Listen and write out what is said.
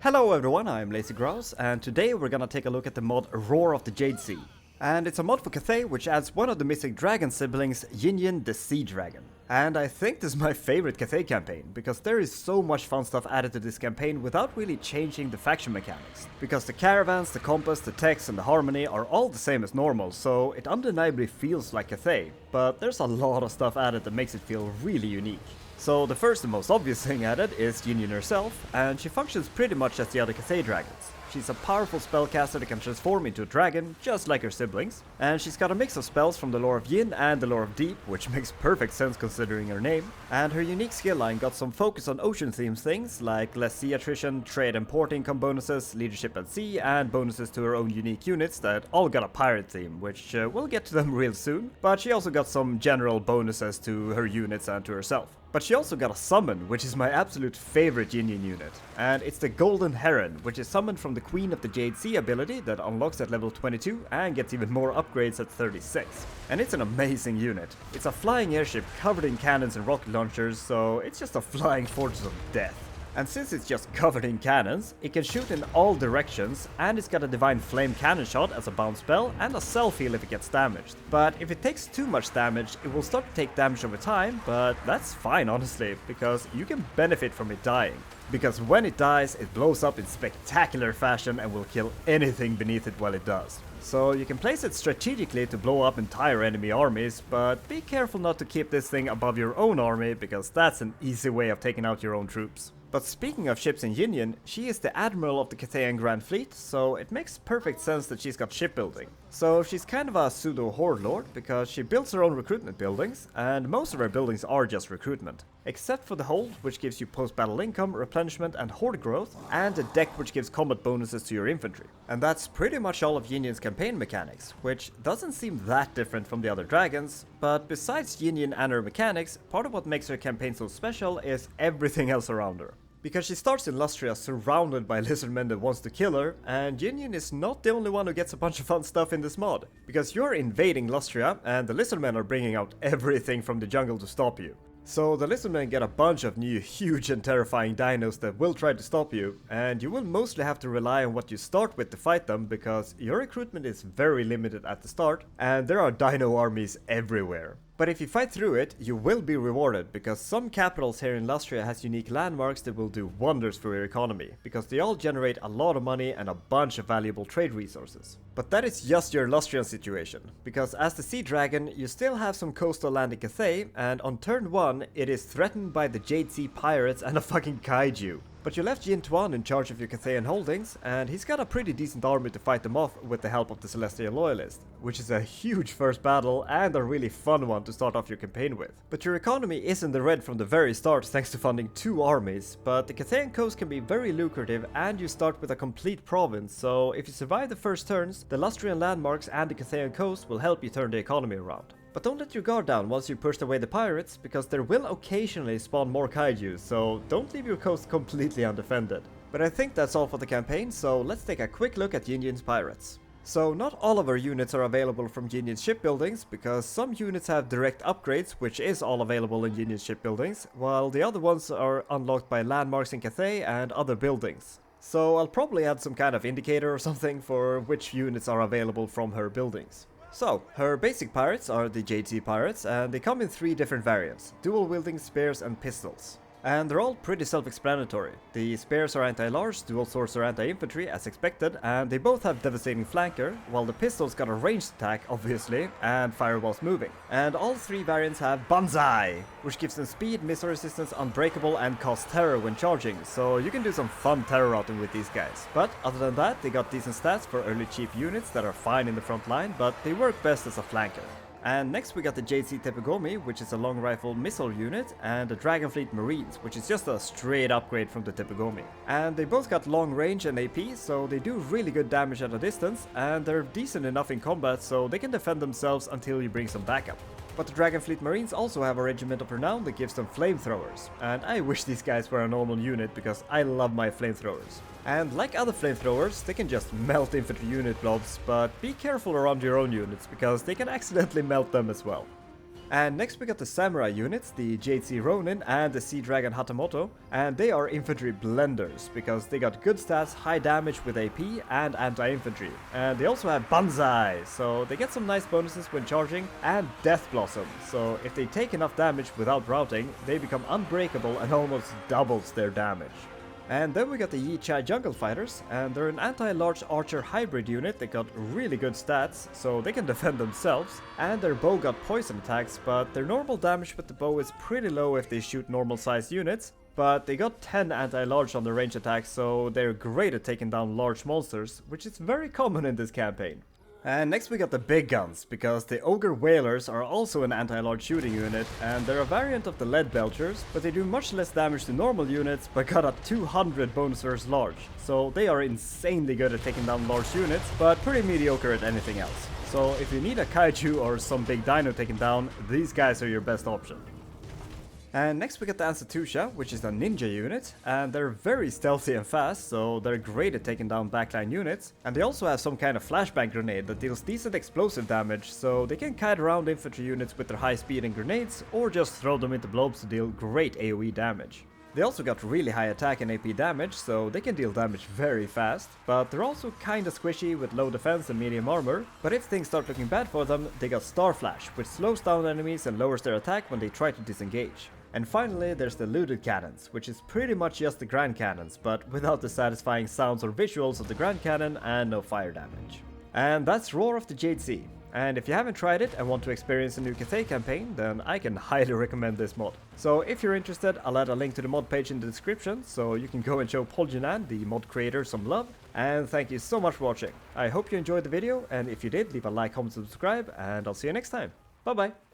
Hello everyone, I'm Lazy Grouse, and today we're gonna take a look at the mod Roar of the Jade-sea. And it's a mod for Cathay which adds one of the missing dragon siblings, Yin-Yin the Sea Dragon. And I think this is my favorite Cathay campaign, because there is so much fun stuff added to this campaign without really changing the faction mechanics. Because the caravans, the compass, the text and the harmony are all the same as normal, so it undeniably feels like Cathay, but there's a lot of stuff added that makes it feel really unique. So the first and most obvious thing added is Yin-Yin herself, and she functions pretty much as the other Cathay dragons. She's a powerful spellcaster that can transform into a dragon, just like her siblings, and she's got a mix of spells from the lore of Yin and the lore of Deep, which makes perfect sense considering her name, and her unique skill line got some focus on ocean themes things, like less sea attrition, trade and port income bonuses, leadership at sea, and bonuses to her own unique units that all got a pirate theme, which we'll get to them real soon, but she also got some general bonuses to her units and to herself. But she also got a summon, which is my absolute favorite Yin-Yin unit, and it's the Golden Heron, which is summoned from the Queen of the Jade-sea ability that unlocks at level 22 and gets even more upgrades at 36. And it's an amazing unit. It's a flying airship covered in cannons and rocket launchers, so it's just a flying fortress of death. And since it's just covered in cannons, it can shoot in all directions, and it's got a Divine Flame Cannon Shot as a bounce spell and a self-heal if it gets damaged. But if it takes too much damage, it will start to take damage over time, but that's fine honestly, because you can benefit from it dying. Because when it dies, it blows up in spectacular fashion and will kill anything beneath it while it does. So you can place it strategically to blow up entire enemy armies, but be careful not to keep this thing above your own army, because that's an easy way of taking out your own troops. But speaking of ships in Yin-Yin, she is the Admiral of the Cathayan Grand Fleet, so it makes perfect sense that she's got shipbuilding. So she's kind of a pseudo horde lord, because she builds her own recruitment buildings, and most of her buildings are just recruitment. Except for the hold, which gives you post-battle income, replenishment and horde growth, and the deck which gives combat bonuses to your infantry. And that's pretty much all of Yin-Yin's campaign mechanics, which doesn't seem that different from the other dragons, but besides Yin-Yin and her mechanics, part of what makes her campaign so special is everything else around her. Because she starts in Lustria surrounded by Lizardmen that wants to kill her, and Yin-Yin is not the only one who gets a bunch of fun stuff in this mod. Because you're invading Lustria, and the Lizardmen are bringing out everything from the jungle to stop you. So the Lizardmen get a bunch of new huge and terrifying dinos that will try to stop you, and you will mostly have to rely on what you start with to fight them, because your recruitment is very limited at the start, and there are dino armies everywhere. But if you fight through it, you will be rewarded, because some capitals here in Lustria has unique landmarks that will do wonders for your economy, because they all generate a lot of money and a bunch of valuable trade resources. But that is just your Lustrian situation, because as the Sea Dragon, you still have some coastal land in Cathay, and on turn 1, it is threatened by the Jade-sea Pirates and a fucking kaiju. But you left Yin Tuan in charge of your Cathayan holdings, and he's got a pretty decent army to fight them off with the help of the Celestial Loyalist, which is a huge first battle and a really fun one to start off your campaign with. But your economy is in the red from the very start thanks to funding 2 armies, but the Cathayan coast can be very lucrative and you start with a complete province, so if you survive the first turns, the Lustrian landmarks and the Cathayan coast will help you turn the economy around. But don't let your guard down once you pushed away the pirates, because there will occasionally spawn more kaiju, so don't leave your coast completely undefended. But I think that's all for the campaign, so let's take a quick look at Yin-Yin's pirates. So not all of our units are available from Yin-Yin's shipbuildings, because some units have direct upgrades, which is all available in Yin-Yin's shipbuildings, while the other ones are unlocked by landmarks in Cathay and other buildings. So I'll probably add some kind of indicator or something for which units are available from her buildings. So, her basic pirates are the Jade-sea Pirates, and they come in 3 different variants, dual-wielding spears and pistols. And they're all pretty self-explanatory. The spears are anti-large, dual swords are anti-infantry as expected, and they both have devastating flanker, while the pistols got a ranged attack obviously, and fire whilst moving. And all 3 variants have Banzai, which gives them speed, missile resistance, unbreakable, and cause terror when charging, so you can do some fun terror routing with these guys. But other than that, they got decent stats for early cheap units that are fine in the front line, but they work best as a flanker. And next we got the Jade-sea Tepegumi, which is a long rifle missile unit, and the Dragonfleet Marines, which is just a straight upgrade from the Tepegumi. And they both got long range and AP, so they do really good damage at a distance, and they're decent enough in combat so they can defend themselves until you bring some backup. But the Dragonfleet Marines also have a regiment of renown that gives them flamethrowers, and I wish these guys were a normal unit because I love my flamethrowers. And like other flamethrowers, they can just melt infantry unit blobs, but be careful around your own units because they can accidentally melt them as well. And next we got the samurai units, the Jade-sea Ronin and the Sea Dragon Hatamoto, and they are infantry blenders because they got good stats, high damage with AP and anti-infantry. And they also have Banzai, so they get some nice bonuses when charging, and Death Blossom, so if they take enough damage without routing, they become unbreakable and almost doubles their damage. And then we got the Yi-Chai Jungle Fighters, and they're an anti-large archer hybrid unit that got really good stats, so they can defend themselves, and their bow got poison attacks, but their normal damage with the bow is pretty low if they shoot normal sized units, but they got 10 anti-large on their range attacks, so they're great at taking down large monsters, which is very common in this campaign. And next we got the big guns, because the Ogre Whalers are also an anti-large shooting unit, and they're a variant of the Lead Belchers, but they do much less damage to normal units, but got a 200 bonus versus large. So they are insanely good at taking down large units, but pretty mediocre at anything else. So if you need a kaiju or some big dino taken down, these guys are your best option. And next we got the Ansatusha, which is a ninja unit, and they're very stealthy and fast, so they're great at taking down backline units. And they also have some kind of flashbang grenade that deals decent explosive damage, so they can kite around infantry units with their high speed and grenades, or just throw them into blobs to deal great AoE damage. They also got really high attack and AP damage, so they can deal damage very fast, but they're also kinda squishy with low defense and medium armor, but if things start looking bad for them, they got Star Flash, which slows down enemies and lowers their attack when they try to disengage. And finally there's the looted cannons, which is pretty much just the grand cannons, but without the satisfying sounds or visuals of the grand cannon and no fire damage. And that's Roar of the Jade-Sea. And if you haven't tried it and want to experience a new Cathay campaign, then I can highly recommend this mod. So if you're interested, I'll add a link to the mod page in the description, so you can go and show Poljanan, the mod creator, some love. And thank you so much for watching. I hope you enjoyed the video, and if you did, leave a like, comment, subscribe, and I'll see you next time. Bye bye!